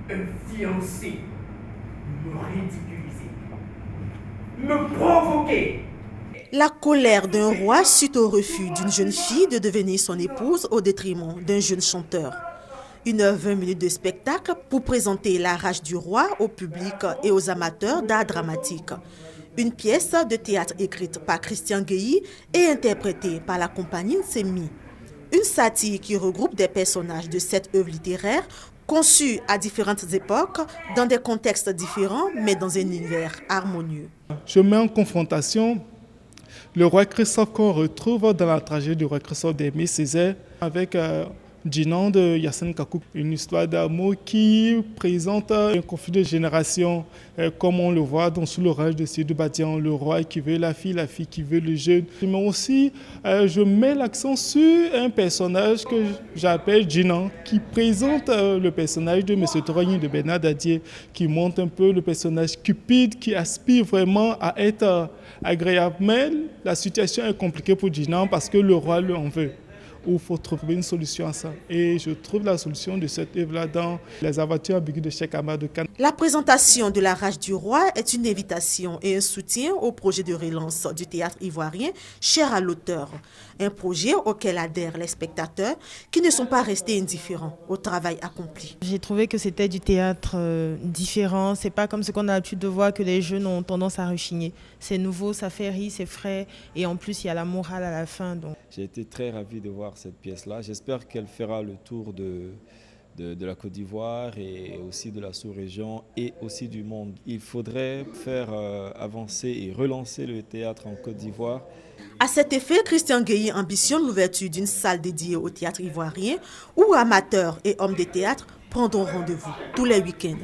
un fiancé me ridiculiser, me provoquer. La colère d'un roi suite au refus d'une jeune fille de devenir son épouse au détriment d'un jeune chanteur. 1h20 de spectacle pour présenter La rage du roi au public et aux amateurs d'art dramatique. Une pièce de théâtre écrite par Christian Guéhi et interprétée par la compagnie Nsemi. Une satire qui regroupe des personnages de 7 œuvres littéraires conçues à différentes époques, dans des contextes différents, mais dans un univers harmonieux. Je mets en confrontation le roi Christophe qu'on retrouve dans la tragédie du roi Christophe d'Aimé Césaire avec Djinan de Yassine Kakou, une histoire d'amour qui présente un conflit de génération, comme on le voit dans Sous l'orage de Sidou Badian, le roi qui veut la fille qui veut le jeune. Mais aussi, je mets l'accent sur un personnage que j'appelle Djinan, qui présente le personnage de M. Torogny de Bernard Dadier, qui montre un peu le personnage cupide, qui aspire vraiment à être agréable. Mais la situation est compliquée pour Djinan parce que le roi l'en veut. Il faut trouver une solution à ça. Et je trouve la solution de cette œuvre-là dans Les aventures ambiguës de Cheikh Amadou Kane. La présentation de La rage du roi est une invitation et un soutien au projet de relance du théâtre ivoirien cher à l'auteur. Un projet auquel adhèrent les spectateurs qui ne sont pas restés indifférents au travail accompli. J'ai trouvé que c'était du théâtre différent. C'est pas comme ce qu'on a l'habitude de voir que les jeunes ont tendance à rechigner. C'est nouveau, ça fait rire, c'est frais et en plus il y a la morale à la fin. Donc. J'ai été très ravi de voir cette pièce-là. J'espère qu'elle fera le tour de la Côte d'Ivoire et aussi de la sous-région et aussi du monde. Il faudrait faire avancer et relancer le théâtre en Côte d'Ivoire. À cet effet, Christian Guéhi ambitionne l'ouverture d'une salle dédiée au théâtre ivoirien où amateurs et hommes de théâtre prendront rendez-vous tous les week-ends.